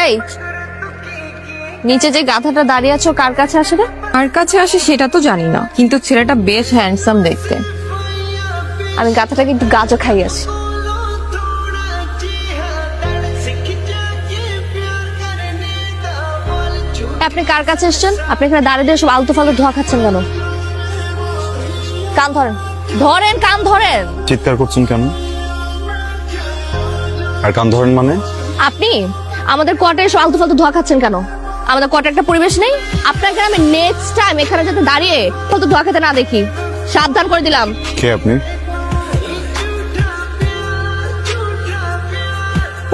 এই নিচে যে গাধাটা দাঁড়িয়ে আছো কার কাছে আসে রে? কার কাছে আসে সেটা তো জানি না, কিন্তু ছেলেটা বেশ হ্যান্ডসাম দেখতে। আমি গাধাটাকে একটু গাজর খাইয়েছি। আপনি কার কাছে এসছেন? আপনি এখানে দাঁড়িয়ে দিয়ে সব আলতু ফালতু ধোয়া খাচ্ছেন কেন? কান ধরেন, ধরেন, কান ধরেন। চিৎকার করছেন কেন? আর কান ধরেন মানে? আপনি আমাদের কোয়ার্টারে এসে আলতু ফালতু ধোয়া খাচ্ছেন কেন? আমাদের কোয়ার্টারে একটা পরিবেশ নেই? আপনাকে আমি নেক্সট টাইম এখানে যাতে দাঁড়িয়ে ফালতু ধোয়া খেতে না দেখি, সাবধান করে দিলাম। কে আপনি?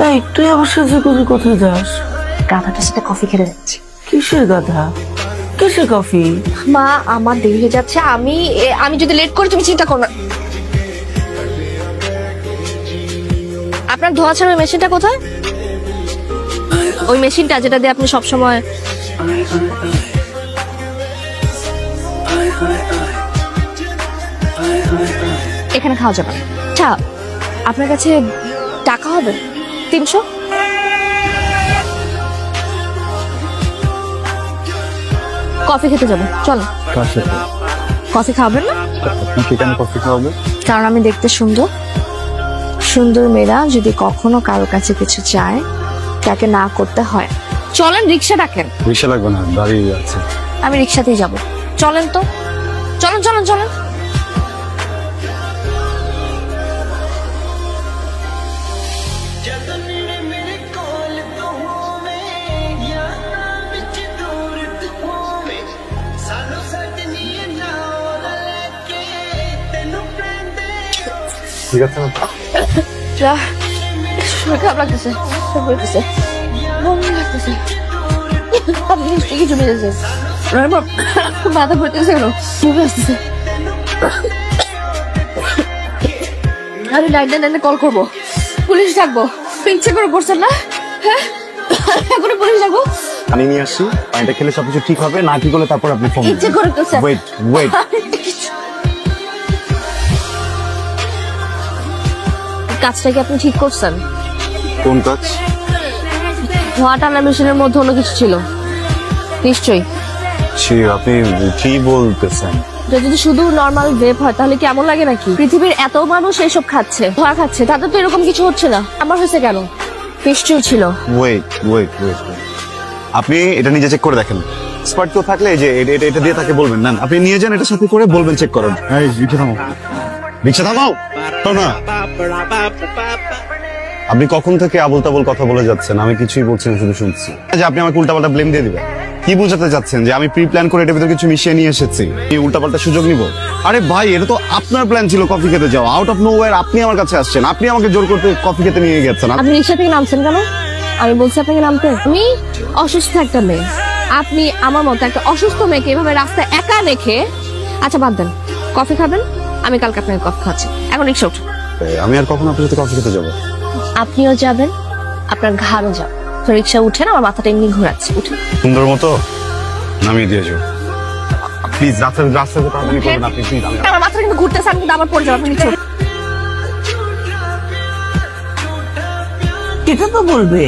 এই তুই আমার সাথে করে কোথায় যাস? গাধাটার সাথে কফি খেতে যাচ্ছি। কিসের গাধা? কিসের কফি? মা আমার দেরি হয়ে যাচ্ছে, আমি যদি লেট করি তুমি চিন্তা করো না। আপনার ধোয়া ছাড়া মেশিনটা কোথায়? ওই মেশিনটা যেটা দিয়ে আপনি সবসময় এখানে খাওয়া যাবে। আচ্ছা আপনার কাছে টাকা হবে 300? কফি খেতে যাবো, চলো। কফি খাবেন না? কেন কফি খাওয়াবে? কারণ আমি দেখতে সুন্দর। সুন্দর মেয়েরা যদি কখনো কারো কাছে কিছু চায় তাকে না করতে হয়। চলেন রিক্সা ডাকেন। রিক্সা লাগবে না, দাঁড়িয়ে আছে। আমি রিক্সাতেই যাব। চলেন তো, চলেন চলেন চলেন। ঠিক আছে না? শরীর খারাপ লাগতেছে, লাগতেছে। আপনি নিশ্চয়ই কিছু মেরেছে। মাথা ঘুরতেছে কেন? ঘুরে আসতেছে। আমি 999 কল করবো, পুলিশ ডাকবো। ইচ্ছে করে করছেন না? হ্যাঁ এখন পুলিশ ডাকবো। পানি নিয়ে আসি, পানিটা খেলে সবকিছু ঠিক হবে, না ঠিক হলে তারপর আপনি ফোন করবেন। ইচ্ছে করে করছেন। ওয়েট কাজটা কি আপনি ঠিক করছেন? কোন কাজ? ধোয়া টানা মেশিনের মধ্যে অন্য কিছু ছিল নিশ্চয়ই। আপনি কি বলতেছেন? যদি শুধু নর্মাল ভেপ হয় তাহলে কেমন লাগে নাকি? পৃথিবীর এত মানুষ এইসব খাচ্ছে, ধোয়া খাচ্ছে, তাদের তো এরকম কিছু হচ্ছে না। আমার হয়েছে কেন? নিশ্চয়ই ছিল। ওয়েট আপনি এটা নিজে চেক করে দেখেন। এক্সপার্ট কেউ থাকলে যে এটা দিয়ে তাকে বলবেন না, আপনি নিয়ে যান, এটার সাথে করে বলবেন চেক করেন। রিক্সা থামাও না। আপনি কখন থেকে আবল তাবল কথা বলে যাচ্ছেন? আমি কিছুই বলছি না, শুধু শুনছি। যে আপনি আমাকে উল্টাপাল্টা ব্লেম দিয়ে দিবেন। কি বোঝাতে চাচ্ছেন? যে আমি প্রি প্ল্যান করে এটার ভিতরে কিছু মিশিয়ে নিয়ে এসেছি, এই উল্টাপাল্টা সুযোগ নিব? আরে ভাই, এটা তো আপনার প্ল্যান ছিল কফি খেতে যাওয়া। আউট অফ নোওয়্যার আপনি আমার কাছে আসছেন, আপনি আমাকে জোর করতে কফি খেতে নিয়ে গেছেন। আপনি রিক্সা থেকে নামছেন কেন? আমি বলছি আপনাকে নামতে। আমি অসুস্থ একটা মেয়ে, আপনি আমার মতো একটা অসুস্থ মেয়েকে এভাবে রাস্তায় একা রেখে। আচ্ছা বাদ দেন, কফি খাবেন? আমি কালকে আপনাকে কফি খাচ্ছি। এখন রিক্সা উঠুন। আমি আর কখন আপনার সাথে কফি খেতে যাবো? আপনিও যাবেন, আপনার ঘাড়ও যাবে। তো রিক্সা উঠেন, আমার মাথাটা এমনি ঘোরাচ্ছে। উঠুন। সুন্দর মতো নামিয়ে দিয়ে যাও প্লিজ। রাস্তায় তাড়াতাড়ি করবেন আপনি প্লিজ। আমার মাথাটা কিন্তু ঘুরতেছে, আমি কিন্তু আবার পড়ে যাবো। আপনি নিচে এটা তো বলবে।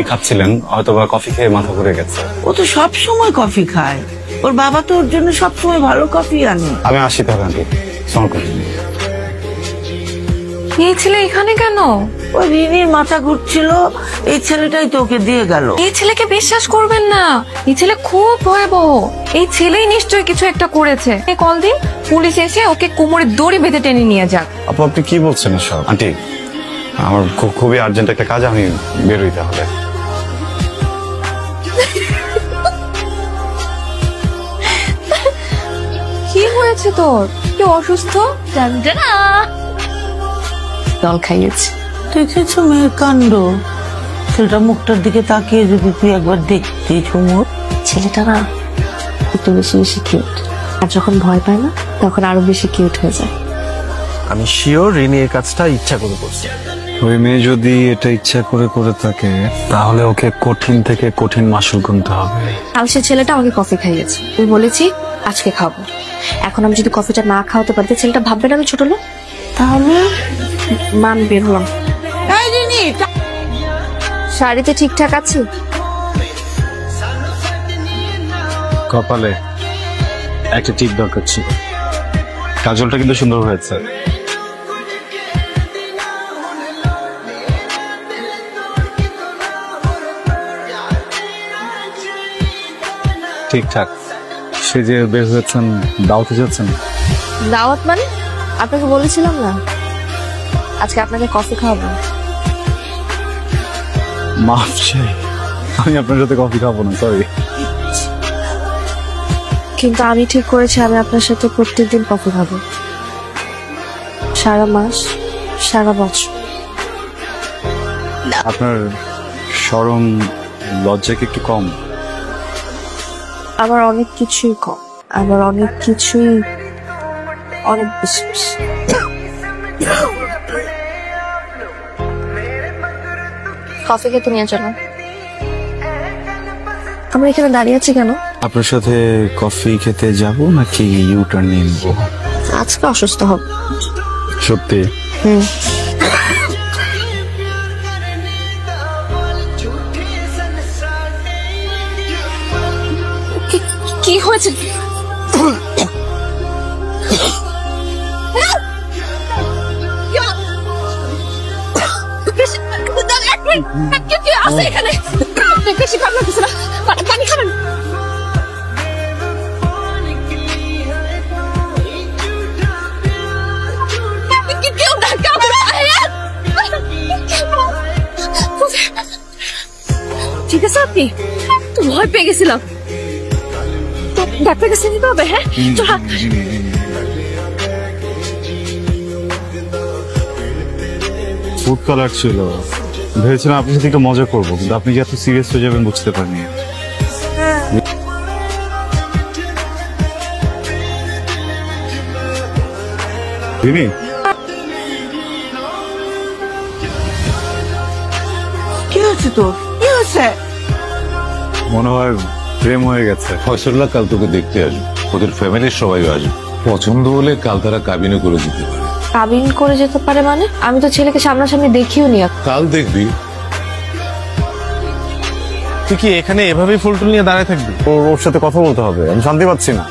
খাচ্ছিলেন হয়তো বা কফি খেয়ে মাথা ঘুরে গেছে। ও তো সব সময় কফি খায়, ওর বাবা তো ওর জন্য সব সময় ভালো কফি আনে। আমি আসি তাহলে আন্টি। এই ছেলে এখানে কেন? ওই রিনির মাথা ঘুরছিল, এই ছেলেটাই তো ওকে দিয়ে গেল। এই ছেলেকে বিশ্বাস করবেন না, এই ছেলে খুব ভয়াবহ। এই ছেলেই নিশ্চয়ই কিছু একটা করেছে। কল দিন, পুলিশ এসে ওকে কোমরে দড়ি বেঁধে টেনে নিয়ে যাক। আপু আপনি কি বলছেন সব? আন্টি আমার খুবই আর্জেন্ট একটা কাজ, আমি বের হইতে হবে। কি হয়েছে তোর? কি অসুস্থ? জল খাইয়েছি। দেখেছো মেয়ের কাণ্ড? ছেলেটা মুখটার দিকে তাকিয়ে যদি তুই একবার দেখতি ঝুমুর। ছেলেটা না একটু বেশি বেশি কিউট, আর যখন ভয় পায় না তখন আরো বেশি কিউট হয়ে যায়। আমি শিওর রিনি এই কাজটা ইচ্ছা করে করছে। ওই মেয়ে যদি এটা ইচ্ছা করে থাকে তাহলে ওকে কঠিন থেকে কঠিন মাসুল গুনতে হবে। কাল সে ছেলেটা আমাকে কফি খাইয়েছে, আমি বলেছি আজকে খাবো। এখন আমি যদি কফিটা না খাওয়াতে পারি ছেলেটা ভাববে না আমি ছোট লোক। তাহলে মান বের হলাম। শাড়িতে ঠিকঠাক আছে? কপালে একটা টিপ দরকার ছিল। কাজলটা কিন্তু সুন্দর হয়েছে। ঠিকঠাক। সে যে বের হয়েছেন, দাওয়াতে যাচ্ছেন? দাওয়াত মানে? আপনাকে বলেছিলাম না আজকে আপনাকে কফি খাওয়াবো। মাফ চাই, আমি আপনার সাথে কফি খাবো না, সরি। কিন্তু আমি ঠিক করেছি আমি আপনার সাথে প্রত্যেকদিন কফি খাবো, সারা মাস, সারা বছর। আপনার শরম লজ্জা কি একটু কম? আমার অনেক কিছুই কম, আমার অনেক কিছুই অনেক বেশি। কফি খেতে নিয়ে চলো। আমরা এখানে দাঁড়িয়ে আছি কেন? আপনার সাথে কফি খেতে যাব নাকি ইউটার্ন নিয়ে নেবো? আজকে অসুস্থ হব। সত্যি? কি হয়েছে? পানি খাবেন? ঠিক আছে আপনি তো ভয় পেয়ে গেছিলাম। ডাক্তার কাছে নিতে হবে। হ্যাঁ ফুড কালার ছিল, ভেবেছিলাম আপনার সাথে একটু মজা করবো, কিন্তু আপনি যে এত সিরিয়াস হয়ে যাবেন বুঝতে পারিনি। রিনি, কি হয়েছে তোর? কি হয়েছে? মনে হয় প্রেম হয়ে গেছে। ফয়সল্লা কাল তোকে দেখতে আসবে, ওদের ফ্যামিলির সবাই আসবে। পছন্দ হলে কাল তারা কাবিনে করে দিতে পারে। কাবিন করে যেতে পারে মানে? আমি তো ছেলেকে সামনাসামনি দেখিও নি। কাল দেখবি। তুই কি এখানে এভাবেই ফুলটুল নিয়ে দাঁড়ায় থাকবি? ওর সাথে কথা বলতে হবে, আমি শান্তি পাচ্ছি না।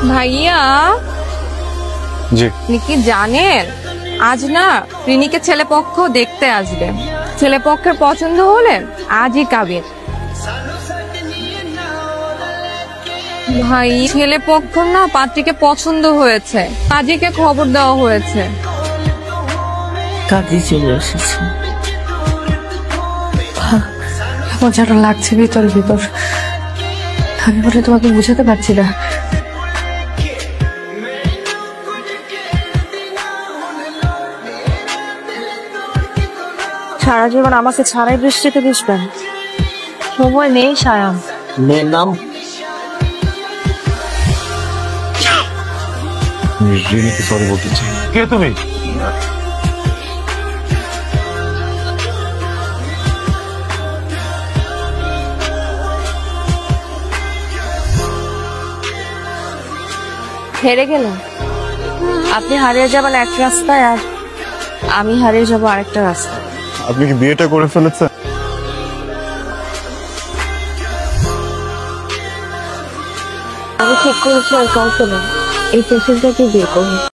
ভাইয়া জি। আপনি কি জানেন আজ না রিনিকে ছেলেপক্ষ দেখতে আসবে। ছেলেপক্ষের পছন্দ হলে আজই কাবিন। ভাই ছেলেপক্ষ না পাত্রীকে পছন্দ হয়েছে, কাজীকে খবর দেওয়া হয়েছে। কাজে চলে এসেছে। আমার যেন লাগছে ভিতর ভিতর, আমি বলে তোমাকে বুঝাতে পারছি না। সারা জীবন আমাকে ছাড়াই বৃষ্টিতে ভিজবেন? সময় নেই সায়াম। মেয়ের নাম রিনিকে সরি বলতে চাই। কে তুমি? হেরে গেলেন। আপনি হারিয়ে যাবেন এক রাস্তায়, আর আমি হারিয়ে যাবো আরেকটা রাস্তায়। আপনি কি বিয়েটা করে ফেলেছেন? আমি ঠিক করেছি আর কাউকে না, এই পেশেন্টটাকে বিয়ে করবো।